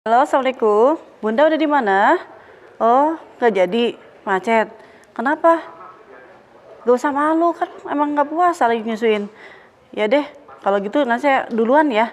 Halo, Assalamualaikum. Bunda udah di mana? Oh, nggak jadi. Macet. Kenapa? Gak usah malu, kan emang nggak puasa lagi nyusuin. Ya deh, kalau gitu nanti saya duluan ya.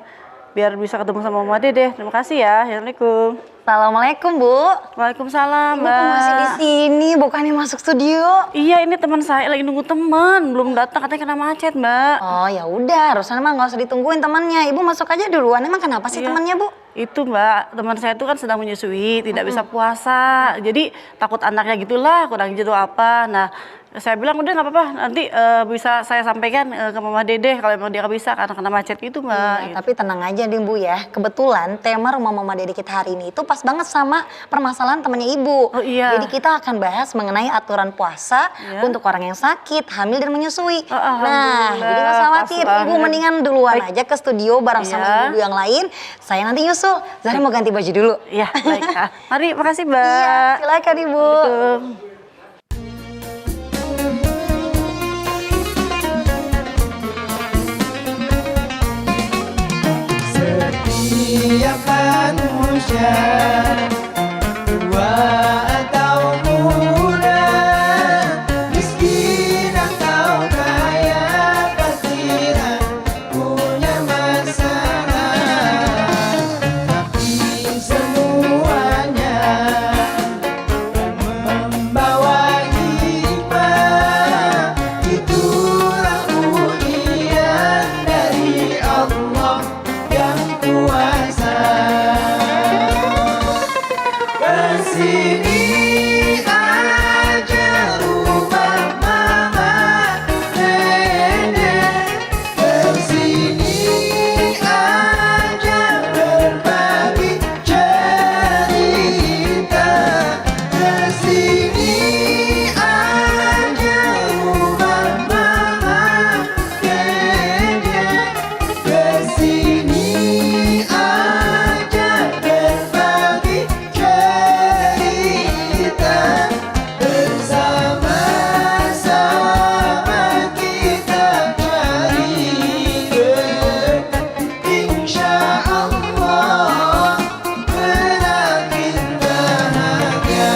Biar bisa ketemu sama Mama Dede. Terima kasih ya. Assalamualaikum. Assalamualaikum, Bu. Waalaikumsalam, Ibu Mbak. kok masih di sini, bukannya masuk studio? Iya, ini teman saya lagi nunggu teman. Belum datang, katanya kena macet, Mbak. Oh, ya udah, harusnya mah nggak usah ditungguin temannya. Ibu masuk aja duluan. Emang kenapa sih Iya. temannya, Bu? Itu Mbak, teman saya itu kan sedang menyusui, tidak bisa puasa. Jadi takut anaknya gitulah, kurang gitu apa. Nah, saya bilang udah nggak apa-apa, nanti bisa saya sampaikan ke Mama Dede kalau emang dia nggak bisa karena kena macet itu Mbak. Iya, Gitu. tapi tenang aja deh, Bu ya. Kebetulan tema rumah Mama Dede kita hari ini itu pas banget sama permasalahan temannya Ibu. Oh, iya. Jadi kita akan bahas mengenai aturan puasa Iya. untuk orang yang sakit, hamil dan menyusui. Oh, Nah, alhamdulillah, jadi nggak usah khawatir. pas Ibu banget. mendingan duluan Baik. aja ke studio bareng sama Iya. ibu yang lain. Saya nanti nyusul. Zahra mau ganti baju dulu. Iya, baik. Mari, makasih Mbak. Iya, silakan Ibu. Assalamualaikum. Setiap manusia tua atau muda, miskin atau kaya, pasti punya masalah. Tapi semuanya membawa hikmah. Itulah ujian dari Allah yang kuasa. Kesini aja rumah mama Dede, kesini aja berbagi cerita, kesini aja rumah mama Dede, kesini aja berbagi cerita, bersama-sama kita cari dekat, insya Allah berakhir bahagia.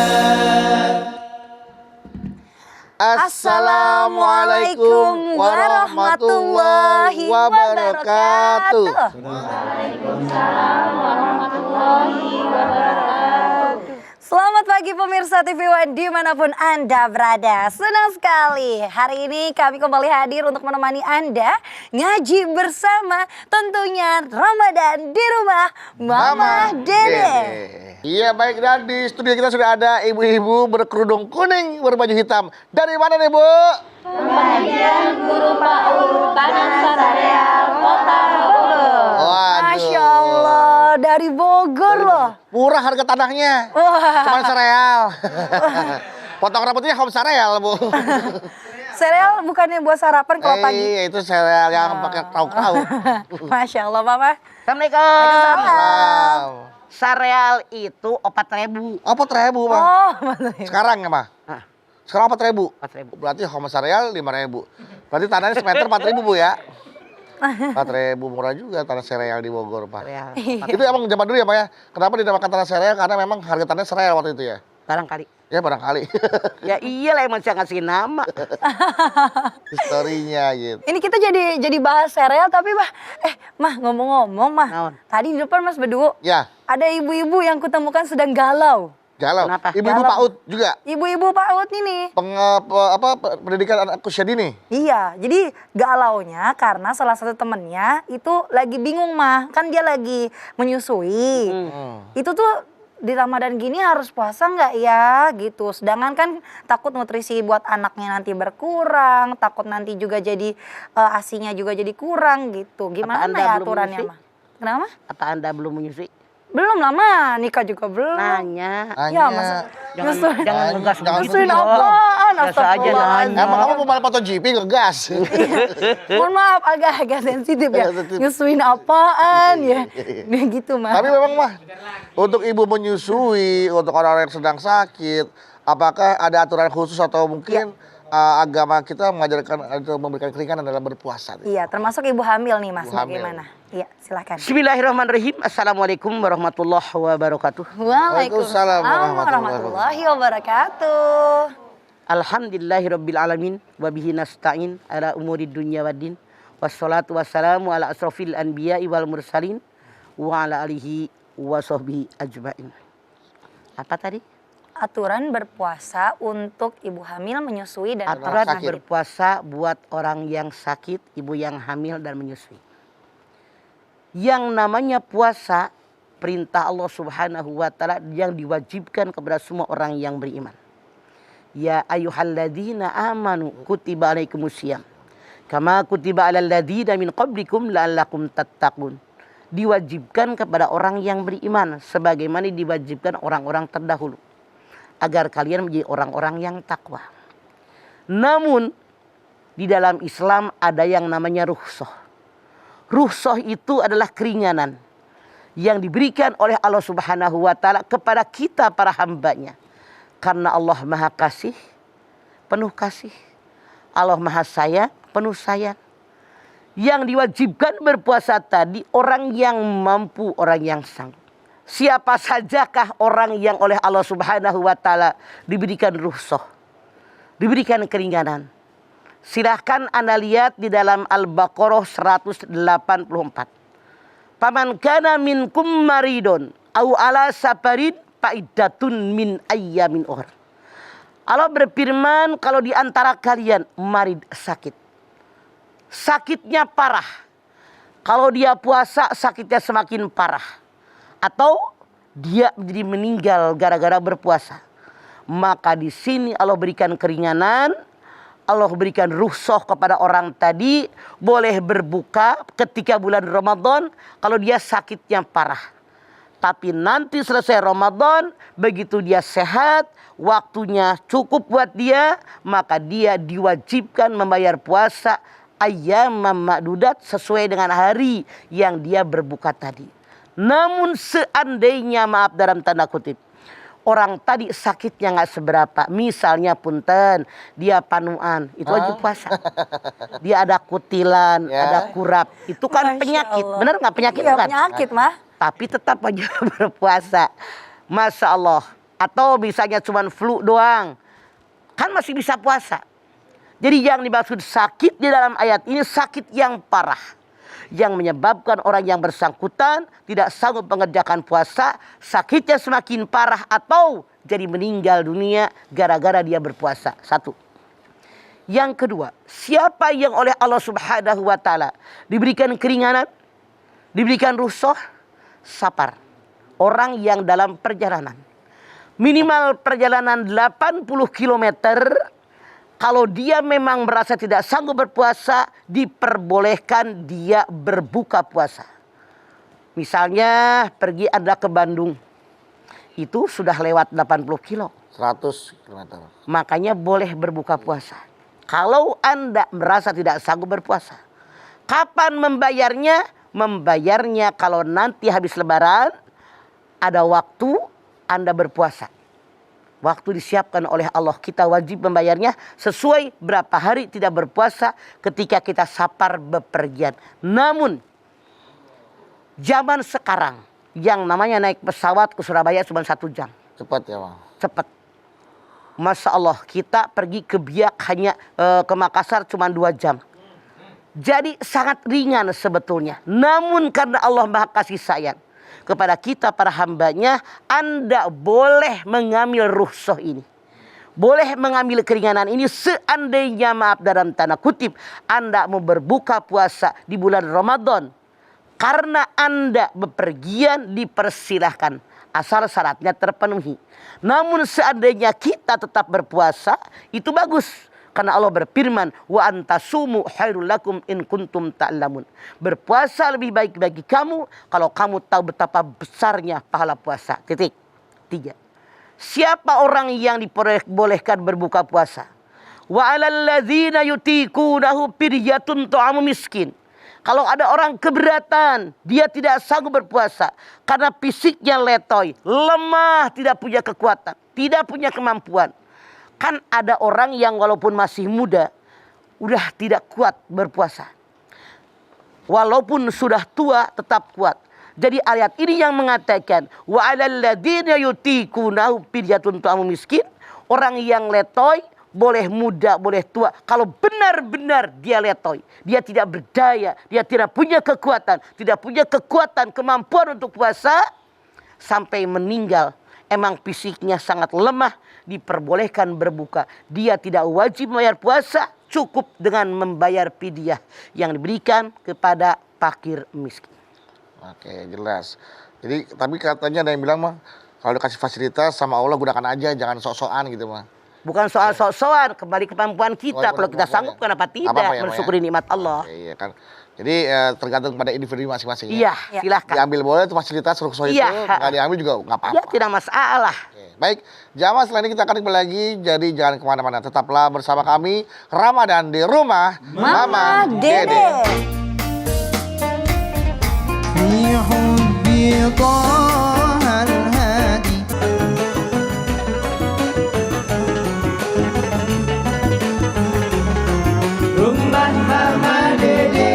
Assalamualaikum warahmatullahi wabarakatuh. Selamat pagi pemirsa TV One dimanapun Anda berada. Senang sekali hari ini kami kembali hadir untuk menemani Anda ngaji bersama, tentunya Ramadan di rumah Mama Dede. Iya baik, dan di studio kita sudah ada ibu-ibu berkerudung kuning berbaju hitam. Dari mana nih Bu? Waduh. Masya Allah, dari Bogor loh. Murah harga tanahnya. Wah. Cuma sereal. Potong rambutnya home sereal Bu. Sereal bukannya buat sarapan kalau pagi. Iya itu sereal yang pakai krauk-krauk. Masya Allah, Mama. Assalamualaikum. Salam. Sareal itu 4.000. Apa 4.000 Bang? Oh, betul. Sekarang ya Mah? Hah. Sekarang 4.000? 4.000. Berarti home sereal 5.000. Berarti tanahnya semeter 4.000 Bu ya? 4.000 murah juga tanah sereal di Bogor Pak. Sareal. Itu emang zaman dulu ya Pak ya? Kenapa dinamakan tanah sereal? Karena memang harga tanahnya sereal waktu itu ya? Barangkali. Ya barangkali. Ya iyalah emang saya ngasih nama. Historinya gitu. Ini kita jadi bahas sereal tapi Mah ngomong-ngomong Mah. Naon? Tadi di depan Mas Bedu Ya, ada ibu-ibu yang kutemukan sedang galau. galau. Kenapa? Ibu-ibu Galau. PAUD juga. Ibu-ibu PAUD ini. Pendidikan anak usia dini. Iya, jadi galaunya karena salah satu temennya itu lagi bingung Mah. Kan dia lagi menyusui. Itu tuh di Ramadan gini harus puasa nggak ya gitu. Sedangkan kan takut nutrisi buat anaknya nanti berkurang, takut nanti juga jadi ASI-nya juga jadi kurang gitu. Gimana Anda ya belum aturannya menyusui? Mah? Kenapa? Apa Anda belum menyusui? Belum lama, nikah juga belum. Nanya. Ya Hanya. masa Jangan nyusul- jangan ngegas Jangan begitu. nyusuin dong. apaan? Biasa aja Astagfirullahaladzim. nanya. Emang kamu pembalap MotoGP ngegas? Mohon maaf agak sensitif ya. Sensitif. Nyusuin apaan ya? Nah gitu Mah. Tapi memang Mah, untuk ibu menyusui, untuk orang-orang yang sedang sakit, apakah ada aturan khusus atau mungkin agama kita mengajarkan untuk memberikan keringanan dalam berpuasa. Iya, termasuk ibu hamil nih Mas, Ibu hamil. bagaimana? Iya, silakan. Bismillahirrahmanirrahim. Assalamualaikum warahmatullahi wabarakatuh. Waalaikumsalam warahmatullahi wabarakatuh. Alhamdulillahirabbil alamin wa bihi nasta'in ala umuri dunya waddin. Wassalatu wassalamu ala asrofil anbiya'i wal mursalin wa ala alihi wa sahbihi ajmain. Apa tadi? Aturan berpuasa untuk ibu hamil, menyusui, dan Aturan orang sakit. berpuasa buat orang yang sakit, ibu yang hamil dan menyusui. Yang namanya puasa, perintah Allah Subhanahu wa taala yang diwajibkan kepada semua orang yang beriman. Ya ayyuhalladzina amanu kutiba alaikumusiyam kama kutiba alal ladzina min qablikum la'allakum tattaqun. Diwajibkan kepada orang yang beriman sebagaimana diwajibkan orang-orang terdahulu, agar kalian menjadi orang-orang yang takwa. Namun di dalam Islam ada yang namanya rukhsah. Rukhsah itu adalah keringanan yang diberikan oleh Allah Subhanahu wa taala kepada kita para hambanya. Karena Allah Maha Kasih, penuh kasih. Allah Maha Sayang, penuh sayang. Yang diwajibkan berpuasa tadi orang yang mampu, orang yang sanggup. Siapa sajakah orang yang oleh Allah Subhanahu wa taala diberikan rukhsah, diberikan keringanan? Silahkan Anda lihat di dalam Al-Baqarah 184. Faman kana minkum maridun au ala safarin faidatun min ayyamin ukhra. Allah berfirman, kalau di antara kalian marid, sakit. Sakitnya parah. Kalau dia puasa sakitnya semakin parah. Atau dia menjadi meninggal gara-gara berpuasa. Maka di sini Allah berikan keringanan, Allah berikan rukhsah kepada orang tadi boleh berbuka ketika bulan Ramadan kalau dia sakitnya parah. Tapi nanti selesai Ramadan, begitu dia sehat, waktunya cukup buat dia, maka dia diwajibkan membayar puasa ayyamam ma'dudat sesuai dengan hari yang dia berbuka tadi. Namun seandainya, maaf dalam tanda kutip, orang tadi sakitnya nggak seberapa, misalnya punten, dia panuan, itu wajib puasa. Dia ada kutilan, ada kurap, itu kan Masya penyakit, Allah. bener nggak penyakit Iya, kan? penyakit mah. Tapi tetap aja berpuasa. Masya Allah. Atau misalnya cuma flu doang, kan masih bisa puasa. Jadi yang dimaksud sakit di dalam ayat ini sakit yang parah, yang menyebabkan orang yang bersangkutan tidak sanggup mengerjakan puasa, sakitnya semakin parah atau jadi meninggal dunia gara-gara dia berpuasa. Satu. Yang kedua, siapa yang oleh Allah Subhanahu wa taala diberikan keringanan, diberikan rukhsah, safar. Orang yang dalam perjalanan. Minimal perjalanan 80 km. Kalau dia memang merasa tidak sanggup berpuasa, diperbolehkan dia berbuka puasa. Misalnya pergi Anda ke Bandung. Itu sudah lewat 80 kilo. 100 km. Makanya boleh berbuka puasa. Kalau Anda merasa tidak sanggup berpuasa. Kapan membayarnya? Membayarnya kalau nanti habis lebaran, ada waktu Anda berpuasa. Waktu disiapkan oleh Allah, kita wajib membayarnya sesuai berapa hari tidak berpuasa ketika kita safar bepergian. Namun, zaman sekarang yang namanya naik pesawat ke Surabaya cuma 1 jam. Cepat ya Bang. Cepat. Masya Allah, kita pergi ke Biak hanya ke Makassar cuma 2 jam. Jadi sangat ringan sebetulnya. Namun karena Allah Maha Kasih Sayang kepada kita para hambanya, Anda boleh mengambil rukhsah ini. Boleh mengambil keringanan ini seandainya, maaf dalam tanda kutip, Anda mau berbuka puasa di bulan Ramadan. Karena Anda bepergian, dipersilahkan asal syaratnya terpenuhi. Namun seandainya kita tetap berpuasa, itu bagus. Karena Allah berfirman, wa antasumu khairul lakum in kuntum ta'lamun. Berpuasa lebih baik bagi kamu kalau kamu tahu betapa besarnya pahala puasa. Titik. 3. Siapa orang yang diperbolehkan berbuka puasa? Wa 'alal ladzina yutiqunahu fidyatun ta'amu miskin. Kalau ada orang keberatan, dia tidak sanggup berpuasa karena fisiknya letoy, lemah, tidak punya kekuatan, tidak punya kemampuan. Kan ada orang yang walaupun masih muda, udah tidak kuat berpuasa. Walaupun sudah tua tetap kuat. Jadi ayat ini yang mengatakan wa 'alal ladzina yutiqunahu fidyatun ta'amu miskin. Orang yang letoy boleh muda, boleh tua. Kalau benar-benar dia letoy, dia tidak berdaya, dia tidak punya kekuatan, kemampuan untuk puasa sampai meninggal. Emang fisiknya sangat lemah, diperbolehkan berbuka. Dia tidak wajib membayar puasa, cukup dengan membayar fidyah yang diberikan kepada fakir miskin. Oke, jelas. Jadi tapi katanya ada yang bilang mah kalau dikasih fasilitas sama Allah gunakan aja, jangan sok-sokan gitu mah. Bukan soal sok-sokan, kembali kemampuan kita. Kalau kita sanggup, kenapa tidak Apa-apa ya, Ma, mensyukuri nikmat Allah? Oke, iya kan. Jadi tergantung pada individu masing-masing Iya, ya. silahkan. Diambil boleh itu fasilitas rukso itu, Iya. nggak diambil juga nggak apa-apa. Ya, tidak masalah. Oke, baik, jamaah setelah ini kita akan kembali lagi, jadi jangan kemana-mana. Tetaplah bersama kami, Ramadan di rumah Mama Dede. في حب طه الهادي Rumah Mama Dede.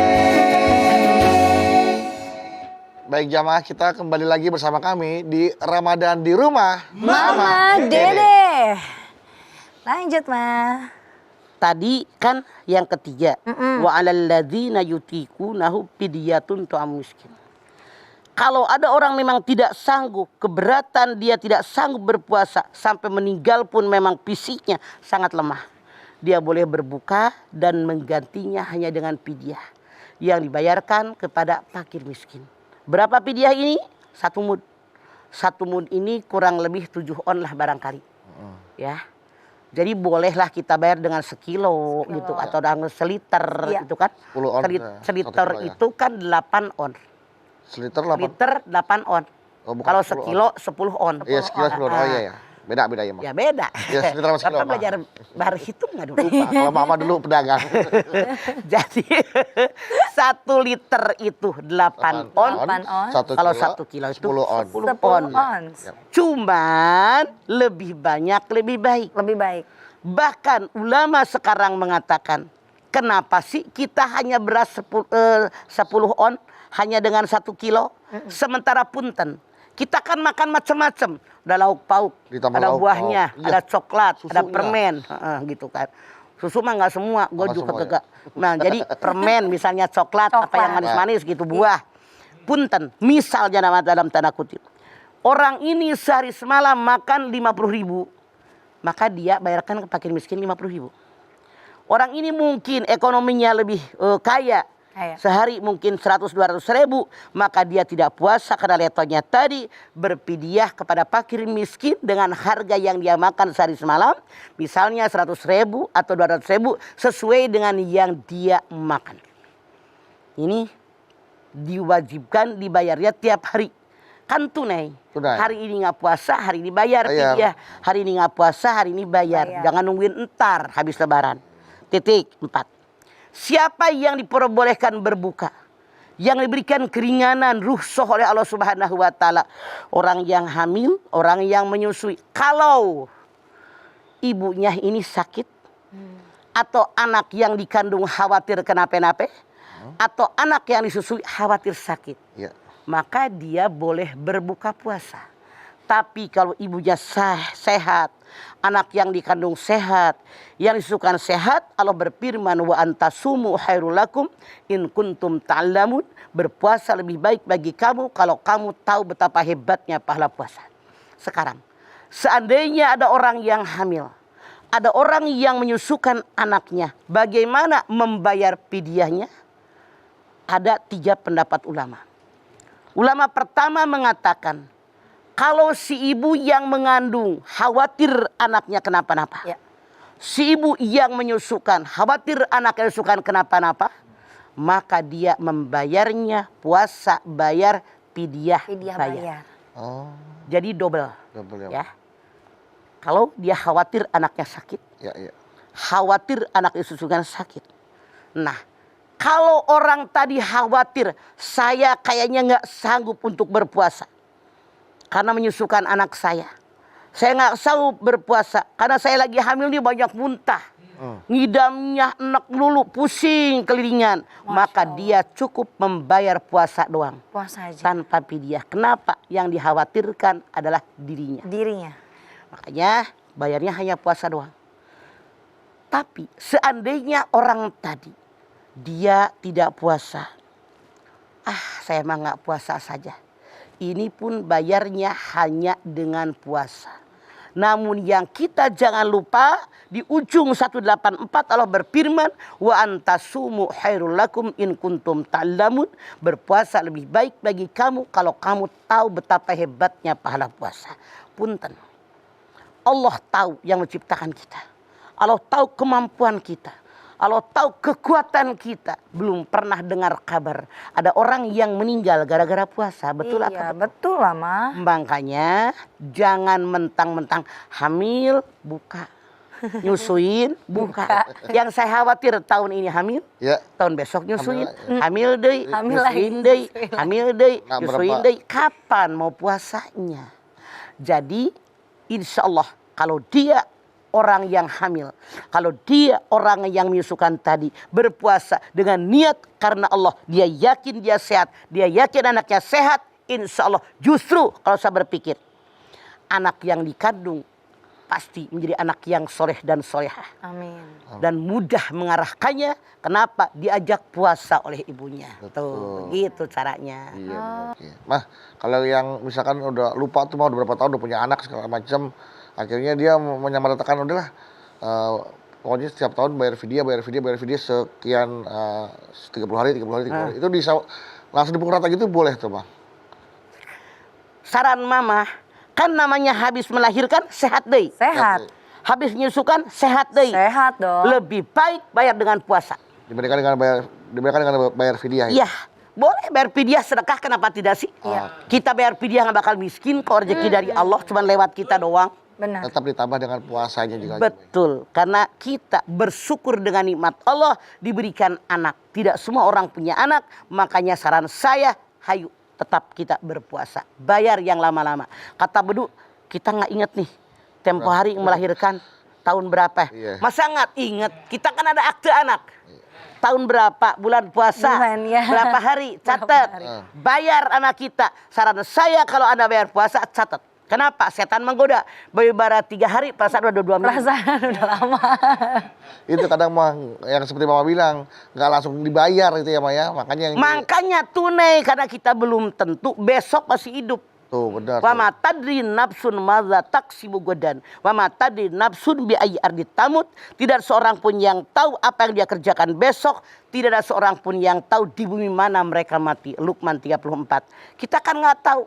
Baik jamaah, kita kembali lagi bersama kami di Ramadan di rumah Mama Dede. Lanjut, Ma. Tadi kan yang ketiga, wa 'alal ladzina yutiqunahu fidyatun ta'amu miskin. Kalau ada orang memang tidak sanggup, keberatan dia tidak sanggup berpuasa sampai meninggal pun memang fisiknya sangat lemah. Dia boleh berbuka dan menggantinya hanya dengan fidyah yang dibayarkan kepada fakir miskin. Berapa fidyah ini? 1 mud. 1 mud ini kurang lebih 7 on lah barangkali. Ya. Jadi bolehlah kita bayar dengan sekilo gitu atau dengan seliter gitu kan. 10 on. Seliter 1 kilo ya. itu kan 8 on. Seliter 8. Liter 8 on. Oh, bukan Kalau 10 sekilo 10 on. Iya, sekilo 10. Oh iya ya. Beda ya, Mama. Ya beda. Ya, seliter sama sekilo, Bapak Ma. belajar bahar hitung nggak dulu? Lupa, kalau Mama dulu pedagang. Jadi 1 liter itu 8 on. 8 on. Kalau 1 kilo itu 10 on. 10 10 on. ons. Cuman lebih banyak lebih baik. Lebih baik. Bahkan ulama sekarang mengatakan, kenapa sih kita hanya beras 10 on hanya dengan 1 kilo? Sementara punten, kita kan makan macam-macam. Ada lauk pauk, Ditambah ada lauk buahnya, pauk. Iya. ada coklat, ada Susunya. permen, gitu kan. Susu mah nggak semua, gue Nggak juga semua, ya. kagak. Nah jadi permen misalnya coklat, apa yang Coklat. manis-manis gitu, buah. Punten, misalnya dalam tanda kutip. Orang ini sehari semalam makan 50.000, maka dia bayarkan ke fakir miskin 50.000. Orang ini mungkin ekonominya lebih kaya. Sehari mungkin 100-200 ribu, maka dia tidak puasa karena letonya tadi, berfidyah kepada fakir miskin dengan harga yang dia makan sehari semalam, misalnya 100 ribu atau 200 ribu sesuai dengan yang dia makan. Ini diwajibkan dibayarnya tiap hari. Kan tunai. Tunai. Hari ini nggak puasa, hari ini bayar Bayar. fidyah. Hari ini nggak puasa, hari ini bayar. Jangan nungguin entar habis lebaran. Titik 4. Siapa yang diperbolehkan berbuka, yang diberikan keringanan rukhsah oleh Allah Subhanahu wa taala, orang yang hamil, orang yang menyusui. Kalau ibunya ini sakit atau anak yang dikandung khawatir kenapa-napa, atau anak yang disusui khawatir sakit, Iya. maka dia boleh berbuka puasa. Tapi kalau ibunya sehat, anak yang dikandung sehat, yang disusukan sehat, Allah berfirman wa antasumu khairul lakum in kuntum ta'lamun, berpuasa lebih baik bagi kamu kalau kamu tahu betapa hebatnya pahala puasa. Sekarang, seandainya ada orang yang hamil, ada orang yang menyusukan anaknya, bagaimana membayar fidyahnya? Ada 3 pendapat ulama. Ulama pertama mengatakan, kalau si ibu yang mengandung khawatir anaknya kenapa-napa. Ya. Si ibu yang menyusukan khawatir anaknya menyusukan kenapa-napa, maka dia membayarnya puasa, bayar fidyah, Fidyah bayar. Oh, Jadi double. double ya. Ya. Kalau dia khawatir anaknya sakit, Ya, ya. khawatir anak disusukan sakit. Nah, kalau orang tadi khawatir saya kayaknya nggak sanggup untuk berpuasa karena menyusukan anak saya. Saya nggak sanggup berpuasa karena saya lagi hamil nih banyak muntah. Ngidamnya enak dulu, pusing kelilingan. Maka dia cukup membayar puasa doang. Puasa aja. Tanpa fidyah. Kenapa? Yang dikhawatirkan adalah dirinya. Dirinya. Makanya bayarnya hanya puasa doang. Tapi seandainya orang tadi dia tidak puasa. Saya mah nggak puasa saja. Ini pun bayarnya hanya dengan puasa. Namun yang kita jangan lupa di ujung 184 Allah berfirman wa antasumu khairul lakum in kuntum ta'lamun. Berpuasa lebih baik bagi kamu kalau kamu tahu betapa hebatnya pahala puasa. Punten. Allah tahu yang menciptakan kita. Allah tahu kemampuan kita. Allah tahu kekuatan kita. Belum pernah dengar kabar ada orang yang meninggal gara-gara puasa. Betul Iya, apa? betul lah, Ma. Makanya jangan mentang-mentang hamil buka, nyusuin buka. Yang saya khawatir tahun ini hamil, Ya. tahun besok nyusuin, hamil deui, Hamil nyusuin lagi. deui, hamil deui, Nggak nyusuin berapa. deui. Kapan mau puasanya? Jadi insya Allah kalau dia orang yang hamil, kalau dia orang yang menyusukan tadi berpuasa dengan niat karena Allah, dia yakin dia sehat, dia yakin anaknya sehat, insya Allah justru kalau saya berpikir anak yang dikandung pasti menjadi anak yang soleh dan solehah Amin. dan mudah mengarahkannya. Kenapa? Diajak puasa oleh ibunya. Tuh, gitu caranya. Iya, benar. Oke. Mah, kalau yang misalkan udah lupa tuh mau berapa tahun udah punya anak segala macam, akhirnya dia menyamaratakan udahlah pokoknya setiap tahun bayar vidya sekian 30 hari. Itu langsung dipukul rata gitu boleh tuh, Bang? Saran mama, kan namanya habis melahirkan sehat deh. Sehat. Habis menyusukan sehat deh. Sehat dong. Lebih baik bayar dengan puasa. Dibandingkan dengan bayar vidya. Iya, boleh bayar fidyah sedekah, kenapa tidak sih? Iya. Kita bayar fidyah nggak bakal miskin, kalau rezeki dari Allah cuma lewat kita doang. Benar. Tetap ditambah dengan puasanya juga. Betul, karena kita bersyukur dengan nikmat Allah diberikan anak. Tidak semua orang punya anak, makanya saran saya, hayu tetap kita berpuasa. Bayar yang lama-lama. Kata Bedu, kita nggak inget nih, tempo hari melahirkan tahun berapa. Iya. Masa nggak inget? Kita kan ada akte anak. Tahun berapa, bulan puasa, Bulan, ya. berapa hari, catat. Bayar sama kita. Saran saya kalau Anda bayar puasa, catat. Kenapa? Setan menggoda. Baru 3 hari, perasaan udah 2 minggu. Perasaan udah lama. Itu kadang mah yang seperti Mama bilang nggak langsung dibayar itu ya, Maya. Makanya tunai karena kita belum tentu besok masih hidup. Tuh benar. Wa ma tadri nafsun madza taksibu godan. Wa ma tadri nafsun bi ayyi ardi tamut. Tidak seorang pun yang tahu apa yang dia kerjakan besok. Tidak ada seorang pun yang tahu di bumi mana mereka mati. Luqman 34. Kita kan nggak tahu.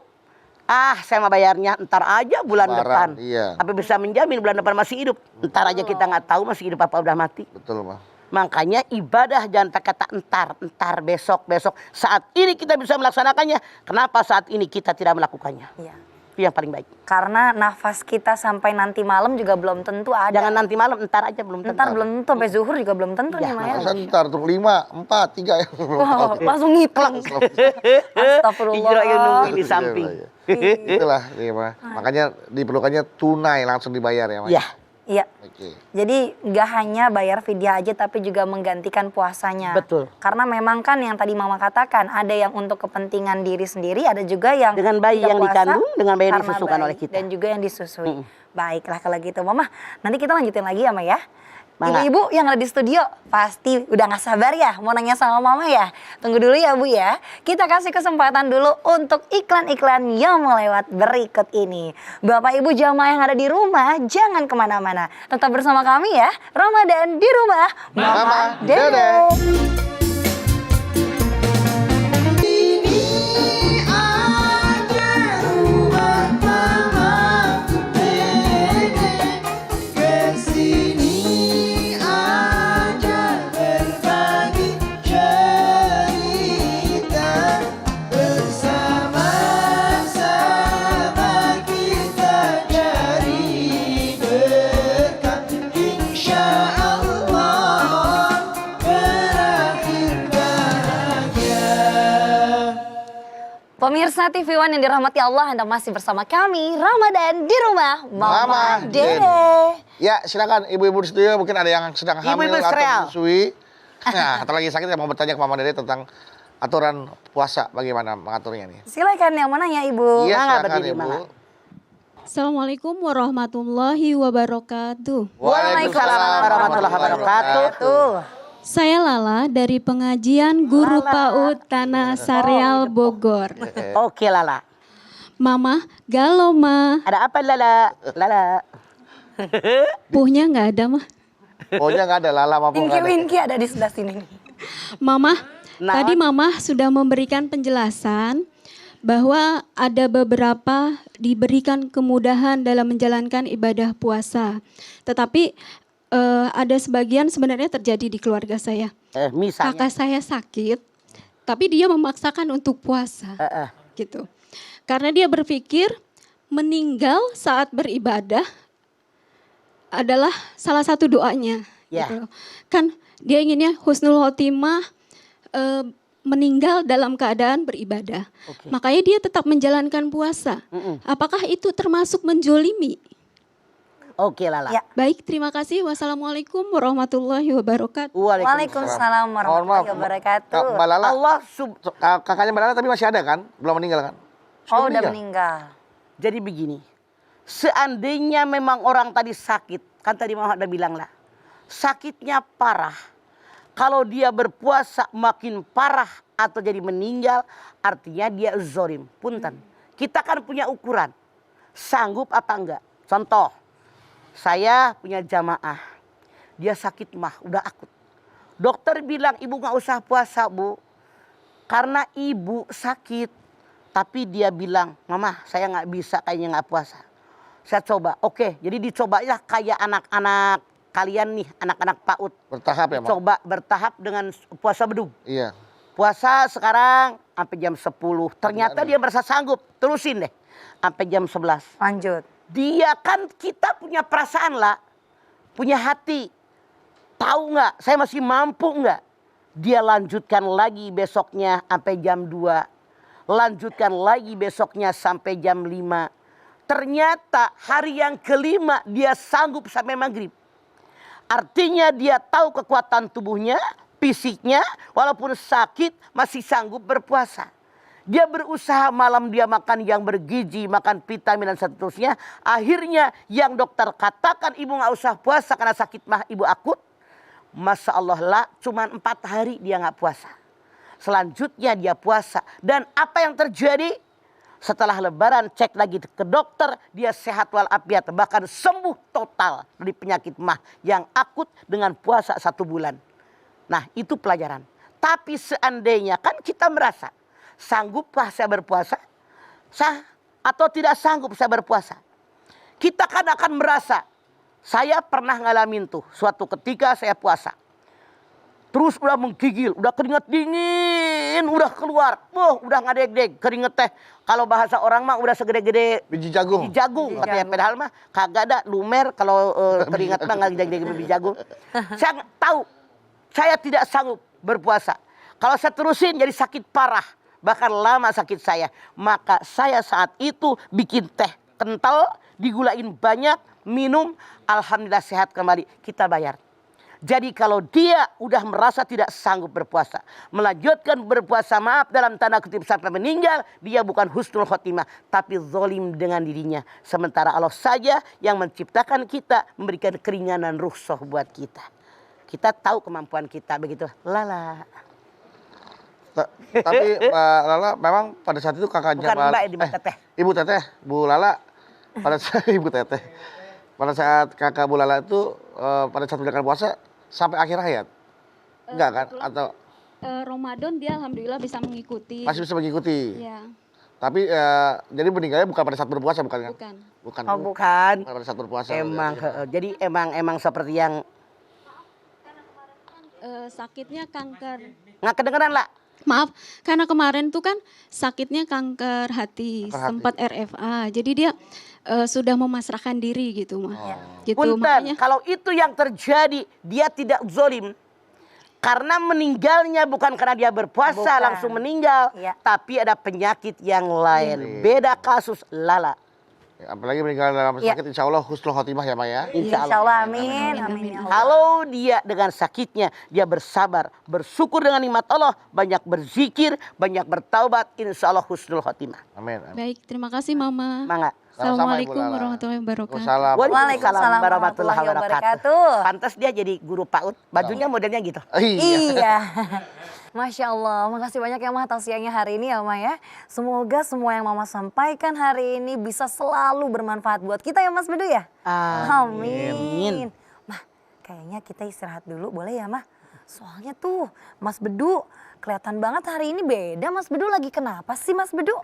Saya mau bayarnya ntar aja bulan depan. Iya. Apa bisa menjamin bulan depan masih hidup? Ntar aja kita nggak tahu masih hidup apa udah mati. Betul, Mah. Makanya ibadah jangan pakai kata entar, besok. Saat ini kita bisa melaksanakannya. Kenapa saat ini kita tidak melakukannya? Iya. Itu yang paling baik. Karena nafas kita sampai nanti malam juga belum tentu ada. Jangan nanti malam, entar aja belum tentu. Ntar belum tentu, sampai zuhur juga belum tentu Ya, nih Maya. Masa ntar tuh 5, 4, 3 ya. Wow, langsung ngitung. Astagfirullah. Hijrah yang nungguin di samping. Itulah, iya, Mah. Makanya diperlukannya tunai langsung dibayar ya, Mah. Ya, Iya. Oke. Jadi nggak hanya bayar fidyah aja tapi juga menggantikan puasanya. Betul. Karena memang kan yang tadi Mama katakan ada yang untuk kepentingan diri sendiri, ada juga yang Dengan bayi tidak yang puasa dikandung, dengan bayi yang karena disusukan bayi oleh kita. dan juga yang disusui. Baiklah kalau gitu Mama, nanti kita lanjutin lagi ya Mama ya. Mangga. Ibu-ibu yang ada di studio pasti udah gak sabar ya mau nanya sama Mama ya. Tunggu dulu ya Bu ya. Kita kasih kesempatan dulu untuk iklan-iklan yang melewat berikut ini. Bapak Ibu jamaah yang ada di rumah jangan kemana-mana. Tetap bersama kami ya. Ramadan di rumah. Mama Dede. Dede. Kesini aja berbagi cerita bersama-sama kita cari berkat insya Allah berahmat Pemirsa TV One yang dirahmati Allah, Anda masih bersama kami, Ramadan di rumah Mama Dede. Ya, silakan ibu-ibu di studio, mungkin ada yang sedang hamil Ibu-ibu atau sereal. menyusui. Nah, atau lagi sakit yang mau bertanya ke Mama Dede tentang aturan puasa, bagaimana mengaturnya nih. Silakan yang mana ya Ibu? Iya, Mangga silakan berdiri, Ibu. mangga. Assalamualaikum warahmatullahi wabarakatuh. Waalaikumsalam warahmatullahi wabarakatuh. Tuh. Saya Lala dari pengajian Guru PAUD Tanah Sareal Bogor. Oke Lala. Mama, galau ma. Ada apa Lala? Lala. Puhnya nggak ada mah. Pokoknya nggak ada lala maupun nggak ada. Winky ada di sebelah sini. Mama, Nah. tadi Mama sudah memberikan penjelasan bahwa ada beberapa diberikan kemudahan dalam menjalankan ibadah puasa. Tetapi ada sebagian sebenarnya terjadi di keluarga saya. Misalnya. Kakak saya sakit, tapi dia memaksakan untuk puasa. Gitu. Karena dia berpikir meninggal saat beribadah adalah salah satu doanya. Ya. Gitu. Kan dia inginnya husnul khotimah, meninggal dalam keadaan beribadah. Oke. Makanya dia tetap menjalankan puasa. Apakah itu termasuk menjolimi? Oke Lala. Ya. Baik, terima kasih. Wassalamualaikum warahmatullahi wabarakatuh. Waalaikumsalam Mohon maaf, warahmatullahi wabarakatuh. Mbak Lala, Allah kakaknya Mbak Lala tapi masih ada kan? Belum meninggal kan? Oh, udah meninggal. Jadi begini, seandainya memang orang tadi sakit, kan tadi Mama udah bilang lah, sakitnya parah. Kalau dia berpuasa makin parah atau jadi meninggal, artinya dia zolim. Punten. Kita kan punya ukuran, sanggup apa enggak. Contoh, saya punya jamaah, dia sakit mah, udah akut. Dokter bilang ibu nggak usah puasa bu, karena ibu sakit. Tapi dia bilang, mama saya nggak bisa kayaknya nggak puasa. Saya coba, oke, jadi dicoba ya kayak anak-anak kalian nih, anak-anak PAUD. Bertahap ya, Mak? Coba bertahap dengan puasa bedug. Iya. Puasa sekarang sampai jam 10. Ternyata dia merasa sanggup, terusin deh. Sampai jam 11. Lanjut. Dia kan kita punya perasaan lah, punya hati. Tahu nggak, saya masih mampu nggak? Dia lanjutkan lagi besoknya sampai jam 2. Lanjutkan lagi besoknya sampai jam 5. Ternyata hari yang kelima dia sanggup sampai maghrib. Artinya dia tahu kekuatan tubuhnya, fisiknya, walaupun sakit masih sanggup berpuasa. Dia berusaha malam dia makan yang bergizi, makan vitamin dan seterusnya. Akhirnya yang dokter katakan ibu nggak usah puasa karena sakit mah ibu akut. Masya Allah lah, cuma 4 hari dia nggak puasa. Selanjutnya dia puasa. Dan apa yang terjadi? Setelah lebaran cek lagi ke dokter, dia sehat walafiat, bahkan sembuh total dari penyakit mah yang akut dengan puasa 1 bulan. Nah itu pelajaran. Tapi seandainya kan kita merasa, sanggupkah saya berpuasa? Sah atau tidak sanggup saya berpuasa? Kita kan akan merasa, saya pernah ngalamin tuh suatu ketika saya puasa. Terus udah menggigil, udah keringat dingin, udah keluar. Udah ngadeg-deg, keringet teh. Kalau bahasa orang mah udah segede-gede Biji jagung. biji jagung. Katanya padahal mah kagak ada lumer kalau keringat mah nggak gede-gede biji jagung. Saya tahu, saya tidak sanggup berpuasa. Kalau saya terusin jadi sakit parah, bahkan lama sakit saya. Maka saya saat itu bikin teh kental, digulain banyak, minum, alhamdulillah sehat kembali. Kita bayar. Jadi kalau dia udah merasa tidak sanggup berpuasa, melanjutkan berpuasa maaf dalam tanda kutip sampai meninggal, dia bukan husnul khotimah, tapi zolim dengan dirinya. Sementara Allah saja yang menciptakan kita, memberikan keringanan rukhsah buat kita. Kita tahu kemampuan kita, begitu. Lala. Tapi Mbak Lala memang pada saat itu kakaknya Bukan Mbak, Ibu Teteh. Ibu Teteh, Bu Lala. Pada saat Ibu Teteh. Pada saat kakak Bu Lala itu pada saat menjalankan puasa sampai akhir hayat. Enggak kan? Atau Ramadan dia alhamdulillah bisa mengikuti. masih bisa mengikuti. Ya, Tapi jadi meninggalnya bukan pada saat berpuasa bukan kan? bukan. Bukan. Oh bukan. Bukan pada saat berpuasa. Emang, jadi emang seperti yang Sakitnya kanker. nggak kedengeran lah. Maaf, karena kemarin tuh kan sakitnya kanker hati, Kanker hati. sempat RFA. Jadi dia sudah memasrahkan diri gitu mah. Gitu Punten, makanya. kalau itu yang terjadi, dia tidak zolim. Karena meninggalnya bukan karena dia berpuasa Bukan. langsung meninggal, Iya. tapi ada penyakit yang lain. Beda kasus Lala. Ya, apalagi meninggal dalam Iya. sakit, insya Allah husnul khotimah ya, Ma ya. Insya Insya Allah. Allah, amin. Amin ya Allah. Kalau dia dengan sakitnya, dia bersabar, bersyukur dengan nikmat Allah, banyak berzikir, banyak bertaubat, insya Allah husnul khotimah. Amin. Amin. Baik, terima kasih Mama. Mangga. Sama-sama, Ibu Assalamualaikum Lala. warahmatullahi wabarakatuh. Waalaikumsalam. Waalaikumsalam warahmatullahi wabarakatuh. Pantas dia jadi guru PAUD, bajunya modelnya gitu. Iya. Iya. Masya Allah, makasih banyak ya Ma tausiahnya hari ini ya Ma ya. Semoga semua yang Mama sampaikan hari ini bisa selalu bermanfaat buat kita ya Mas Bedu ya. Amin. Mah, kayaknya kita istirahat dulu boleh ya Ma? Soalnya tuh Mas Bedu kelihatan banget hari ini beda. Mas Bedu lagi kenapa sih Mas Bedu?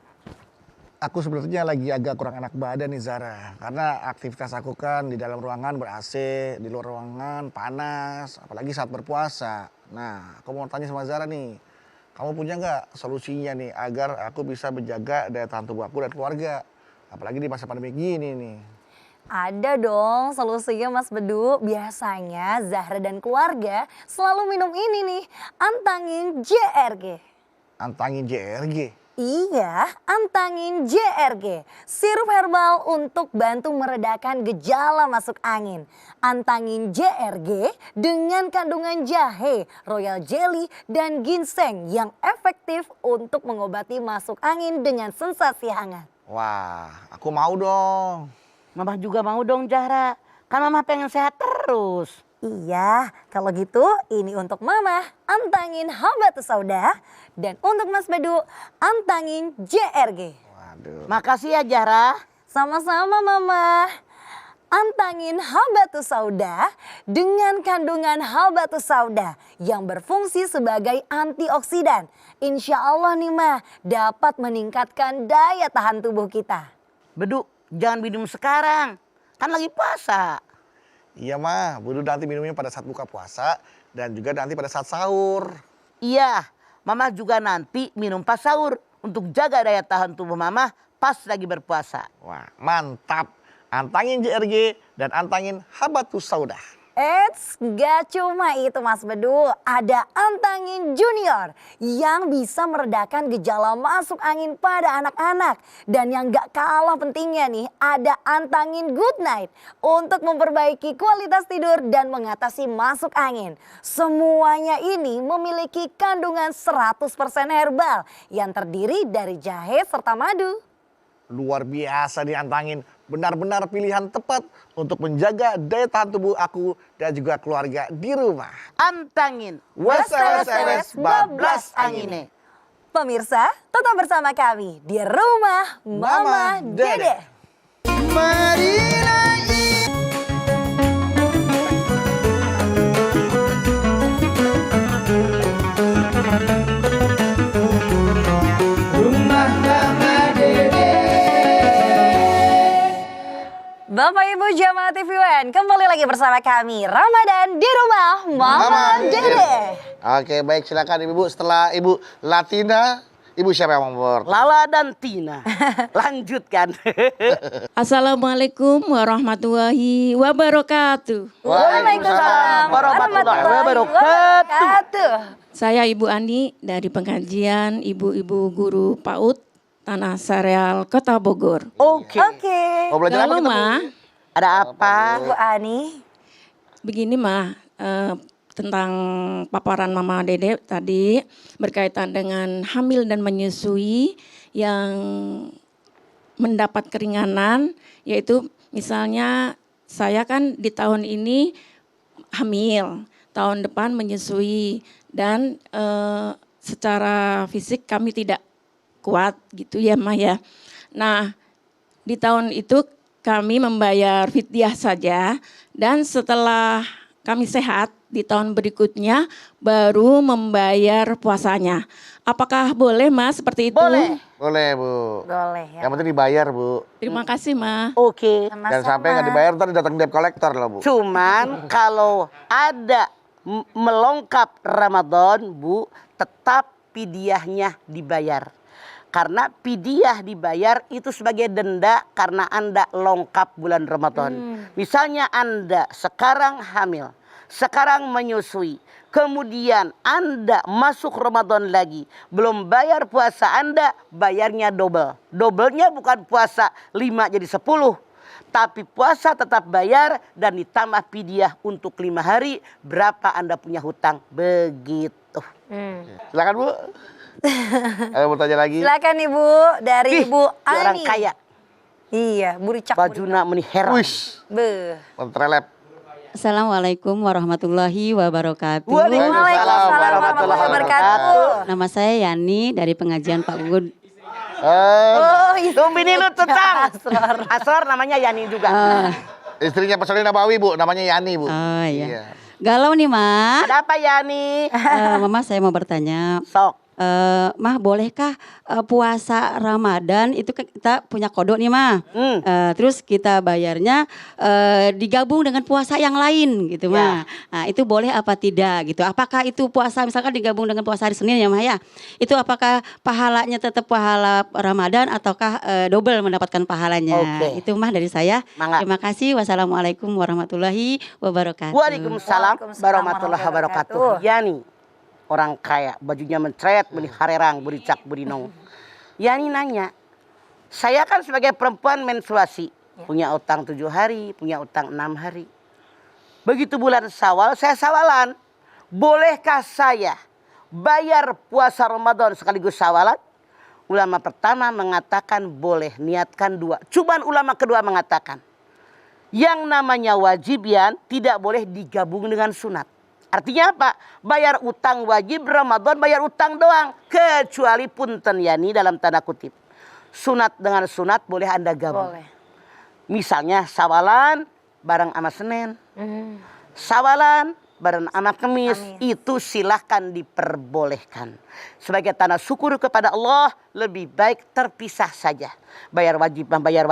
Aku sebenarnya lagi agak kurang enak badan nih Zara. Karena aktivitas aku kan di dalam ruangan ber-AC, di luar ruangan panas, apalagi saat berpuasa. Nah, aku mau tanya sama Zara nih. Kamu punya nggak solusinya nih agar aku bisa menjaga daya tahan tubuh aku dan keluarga? Apalagi di masa pandemi gini nih. Ada dong solusinya Mas Bedu. Biasanya Zahra dan keluarga selalu minum ini nih, Antangin JRG. Antangin JRG. Iya, Antangin JRG, sirup herbal untuk bantu meredakan gejala masuk angin. Antangin JRG dengan kandungan jahe, royal jelly, dan ginseng yang efektif untuk mengobati masuk angin dengan sensasi hangat. Wah, aku mau dong. Mama juga mau dong Zahra, kan Mama pengen sehat terus. Iya, kalau gitu ini untuk Mama, Antangin Habatus Sauda. Dan untuk Mas Bedu, Antangin JRG. Waduh. Makasih ya Zahra. Sama-sama Mama. Antangin Habatus Sauda dengan kandungan Habatus Sauda yang berfungsi sebagai antioksidan. Insya Allah nih Ma, dapat meningkatkan daya tahan tubuh kita. Bedu, jangan minum sekarang, kan lagi puasa. Iya mah, Budu nanti minumnya pada saat buka puasa dan juga nanti pada saat sahur. Iya, Mama juga nanti minum pas sahur untuk jaga daya tahan tubuh Mama pas lagi berpuasa. Wah, mantap. Antangin JRG dan antangin Habatus Sauda. Eits, gak cuma itu Mas Bedu, ada Antangin Junior yang bisa meredakan gejala masuk angin pada anak-anak. Dan yang gak kalah pentingnya nih, ada Antangin Good Night untuk memperbaiki kualitas tidur dan mengatasi masuk angin. Semuanya ini memiliki kandungan 100% herbal yang terdiri dari jahe serta madu. Luar biasa diantangin. Benar-benar pilihan tepat untuk menjaga daya tahan tubuh aku dan juga keluarga di rumah. Antangin, Wes-wes-wes, bablas angine. Pemirsa, tetap bersama kami di Rumah Mama Dede. Marilah Rumah Mama Dede. Bapak Ibu Jamaah TV One, kembali lagi bersama kami Ramadan di Rumah Mama Dede. Oke, baik, silakan Ibu. Setelah Ibu Latina, Ibu siapa yang mau Lala dan Tina. Lanjutkan. Assalamualaikum warahmatullahi wabarakatuh. Waalaikumsalam warahmatullahi wabarakatuh. Saya Ibu Ani dari pengajian Ibu-Ibu Guru PAUD Tanah Sareal Kota Bogor. Oke. Oke, Mau belajar apa Halo kita, Bu? Ma, Ada apa? Bu Ani. begini Ma, tentang paparan Mama Dede tadi berkaitan dengan hamil dan menyusui yang mendapat keringanan, yaitu misalnya saya kan di tahun ini hamil, tahun depan menyusui dan secara fisik kami tidak kuat gitu ya Ma ya. Nah di tahun itu kami membayar fidyah saja dan setelah kami sehat di tahun berikutnya baru membayar puasanya. Apakah boleh Mas seperti itu? Boleh. Boleh, Bu. Boleh ya. Yang penting dibayar, Bu. Terima kasih Ma. Oke. Jangan sampai nggak dibayar ntar datang debt collector loh, Bu. Cuman kalau ada melongkap Ramadan, Bu, tetap pidyahnya dibayar. Karena pidyah dibayar itu sebagai denda karena Anda longkap bulan Ramadan. Misalnya Anda sekarang hamil, sekarang menyusui, kemudian Anda masuk Ramadan lagi, belum bayar puasa Anda, bayarnya double. Doublenya bukan puasa 5 jadi 10, tapi puasa tetap bayar dan ditambah fidyah untuk 5 hari. Berapa Anda punya hutang? Begitu. Silakan Bu. Ada mau tanya lagi? Silakan Ibu, dari Ih, Ibu dia orang Ani. kaya. Iya, buricak. Bajuna meni heran. Wish, Beuh. mentrelep. Assalamualaikum warahmatullahi wabarakatuh. Waalaikumsalam warahmatullahi wabarakatuh. Nama saya Yani dari pengajian Pak Gugud. Oh, Tumbini lu tutang. Asrar. Asrar namanya Yani juga. Istrinya Pak Soleh Nabawi Bu, namanya Yani Bu. Oh iya. Galau nih, Ma. Ada apa Yani? Mama saya mau bertanya. Sok. Mah bolehkah puasa Ramadan itu kita punya kodok nih Mah. Terus kita bayarnya digabung dengan puasa yang lain gitu Mah. Nah, itu boleh apa tidak gitu. Apakah itu puasa misalkan digabung dengan puasa hari Senin ya Mah ya. Itu apakah pahalanya tetap pahala Ramadan ataukah double mendapatkan pahalanya. Oke. Itu Mah dari saya. Mangga. Terima kasih. Wassalamualaikum warahmatullahi wabarakatuh. Waalaikumsalam warahmatullahi wabarakatuh. wabarakatuh. Yani, orang kaya, bajunya mencret, beli harerang, bericak, berinong. Yani nanya, saya kan sebagai perempuan menstruasi, punya utang 7 hari, punya utang 6 hari. Begitu bulan Syawal, saya sawalan, bolehkah saya bayar puasa Ramadan sekaligus sawalan? Ulama pertama mengatakan boleh, niatkan 2. Cuman ulama kedua mengatakan, yang namanya wajibian tidak boleh digabung dengan sunat. Artinya apa? Bayar utang wajib Ramadan, bayar utang doang. Kecuali punten Yani dalam tanda kutip. Sunat dengan sunat boleh Anda gabung. Boleh. Misalnya sawalan bareng sama Senin. Sawalan bareng sama Kemis. Itu silahkan diperbolehkan. Sebagai tanda syukur kepada Allah, lebih baik terpisah saja. Bayar wajib, bayar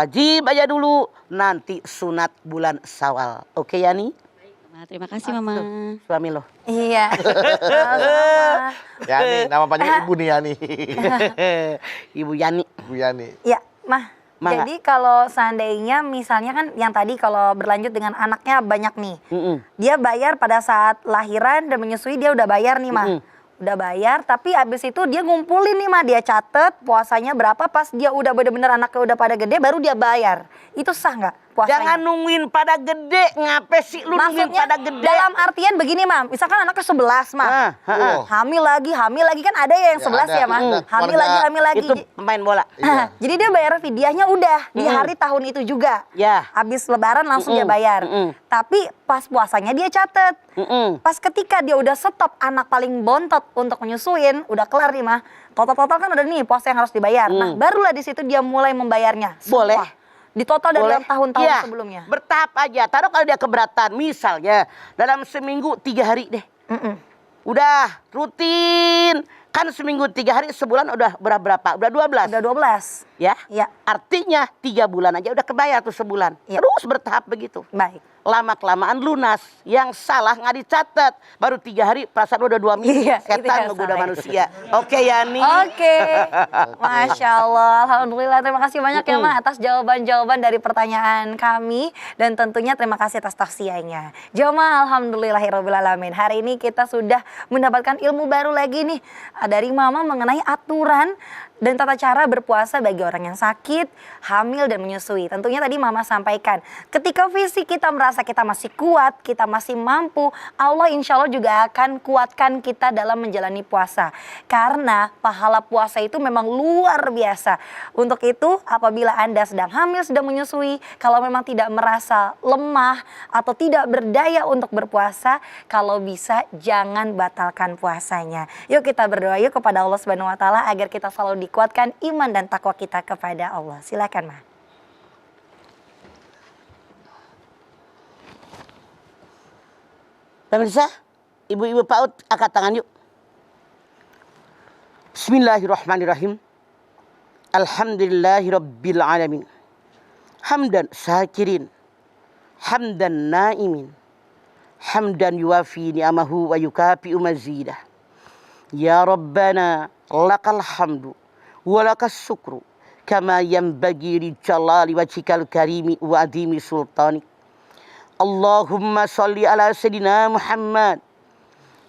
dulu. Nanti sunat bulan Syawal. Oke Yani? Terima kasih Mama. Suami lo. Iya. Yani, nama panjangnya Ibu nih Yani. Ibu Yani. Ibu Yani. Ya, Mah. Mangga. Jadi kalau seandainya misalnya kan yang tadi kalau berlanjut dengan anaknya banyak nih. Dia bayar pada saat lahiran dan menyusui dia udah bayar nih Mah. Udah bayar tapi abis itu dia ngumpulin nih Mah. Dia catet puasanya berapa pas dia udah bener-bener anaknya udah pada gede baru dia bayar. Itu sah nggak puasanya? Jangan nungguin pada gede. Ngapain sih lu nungguin Maksudnya pada gede? dalam artian begini Mah. Misalkan anaknya 11 Mah. Hamil lagi kan ada ya yang 11 ada, ya Mah. ada. Hamil Keluarga lagi. Itu pemain bola. Iya. Jadi dia bayar fidyahnya udah di hari tahun itu juga. Ya. Habis lebaran langsung dia bayar. Tapi pas puasanya dia catet. Pas ketika dia udah stop anak paling bontot untuk menyusuin, udah kelar nih Mah. Total-total kan udah nih puasa yang harus dibayar. Nah, barulah di situ dia mulai membayarnya. Semua. Boleh. Di total dari Boleh. tahun-tahun Iya, sebelumnya. bertahap aja. Taruh kalau dia keberatan. Misalnya dalam seminggu 3 hari deh. Udah rutin. Kan seminggu 3 hari sebulan udah berapa? Udah 12. Udah 12. Ya. Iya. Artinya 3 bulan aja udah kebayar tuh sebulan. Iya. Terus bertahap begitu. Baik. Lama-kelamaan lunas. Yang salah nggak dicatat. Baru 3 hari perasaan udah 2 minggu. Iya, itu Setan yang menggoda salah. manusia. Oke Yani. Oke, Masya Allah, Alhamdulillah, terima kasih banyak ya Ma atas jawaban-jawaban dari pertanyaan kami. Dan tentunya terima kasih atas tausiahnya. Joma, Alhamdulillahirrahmanirrahim. Hari ini kita sudah mendapatkan ilmu baru lagi nih dari Mama mengenai aturan dan tata cara berpuasa bagi orang yang sakit, hamil dan menyusui. Tentunya tadi Mama sampaikan, ketika fisik kita merasa kita masih kuat, kita masih mampu, Allah insya Allah juga akan kuatkan kita dalam menjalani puasa. Karena pahala puasa itu memang luar biasa. Untuk itu apabila Anda sedang hamil, sedang menyusui, kalau memang tidak merasa lemah atau tidak berdaya untuk berpuasa, kalau bisa jangan batalkan puasanya. Yuk kita berdoa yuk kepada Allah Subhanahu wa taala agar kita selalu dikuatkan iman dan takwa kita kepada Allah. Silakan Ma. Pemirsa, ibu-ibu PAUD angkat tangan yuk. Bismillahirrahmanirrahim. Alhamdulillahirabbil alamin. Hamdan syakirin. Hamdan naimin. Hamdan yuwafi ni'amahu wa yukafi'u mazidah. Ya Rabbana lakal hamdu wa lakas syukru kama yanbaghi li jalali wajhikal karimi wa adimi sultanik. Allahumma sholli ala Sayyidina Muhammad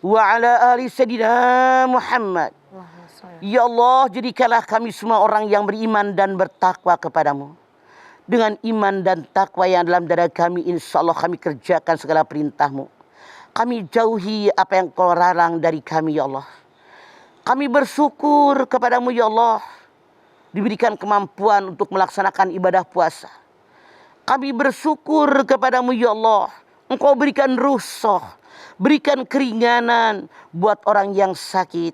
wa ala ali Sayyidina Muhammad. Ya Allah, jadikanlah kami semua orang yang beriman dan bertakwa kepadamu. Dengan iman dan takwa yang dalam dada kami, insya Allah kami kerjakan segala perintahmu. Kami jauhi apa yang kau larang dari kami, ya Allah. Kami bersyukur kepadamu, ya Allah, diberikan kemampuan untuk melaksanakan ibadah puasa. Kami bersyukur kepadamu, ya Allah, Engkau berikan rukhsah, berikan keringanan buat orang yang sakit,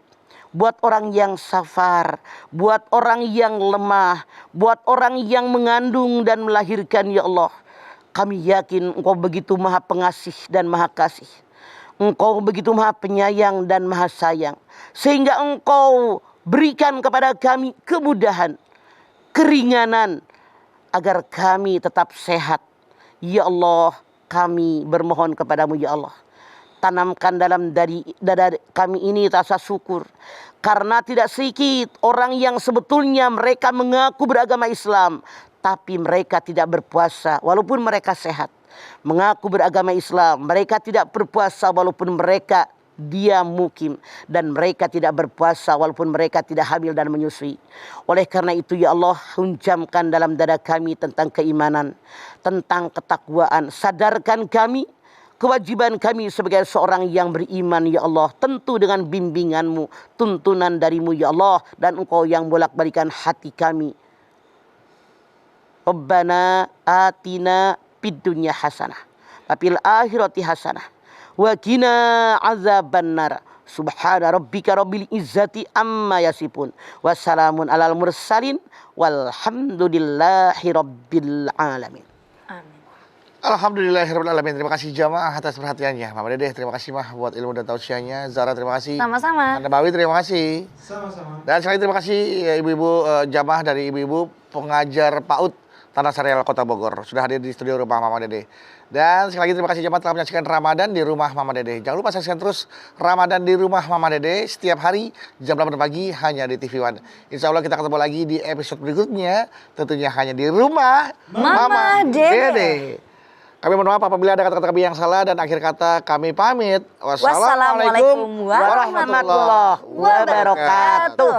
buat orang yang safar, buat orang yang lemah, buat orang yang mengandung dan melahirkan, ya Allah. Kami yakin Engkau begitu maha pengasih dan maha kasih. Engkau begitu maha penyayang dan maha sayang. Sehingga Engkau berikan kepada kami kemudahan, keringanan, agar kami tetap sehat. Ya Allah, kami bermohon kepadamu, ya Allah. Tanamkan dalam dada kami ini rasa syukur. Karena tidak sedikit orang yang sebetulnya mereka mengaku beragama Islam, tapi mereka tidak berpuasa walaupun mereka sehat. Mengaku beragama Islam, mereka tidak berpuasa walaupun mereka dia mukim, dan mereka tidak berpuasa walaupun mereka tidak hamil dan menyusui. Oleh karena itu, ya Allah, hunjamkan dalam dada kami tentang keimanan, tentang ketakwaan. Sadarkan kami kewajiban kami sebagai seorang yang beriman, ya Allah, tentu dengan bimbinganmu, tuntunan darimu, ya Allah, dan Engkau yang bolak-balikan hati kami. Rabbana atina fid dunya hasanah wa fil akhirati hasanah wa qina azabannar. Subhana rabbika rabbil izzati amma yasifun. Wassalamun alal mursalin walhamdulillahi rabbil alamin. Alhamdulillahirrahmanirrahim. Terima kasih jamaah atas perhatiannya. Mama Dedeh, terima kasih mah buat ilmu dan tausiahnya. Zara, terima kasih. Sama-sama. Anda Bawi, terima kasih. Sama-sama. Dan sekali lagi terima kasih ya, ibu-ibu jamaah dari ibu-ibu pengajar PAUD Tanah Sarial Kota Bogor sudah hadir di studio rumah Mama Dedeh. Dan sekali lagi terima kasih jamaah telah menyaksikan Ramadan di rumah Mama Dedeh. Jangan lupa saksikan terus Ramadan di rumah Mama Dedeh setiap hari jam 8 pagi hanya di TV One. Insya Allah kita ketemu lagi di episode berikutnya, tentunya hanya di rumah Mama Dedeh. Kami mohon maaf apabila ada kata-kata kami yang salah, dan akhir kata kami pamit. Wassalamualaikum warahmatullahi wabarakatuh.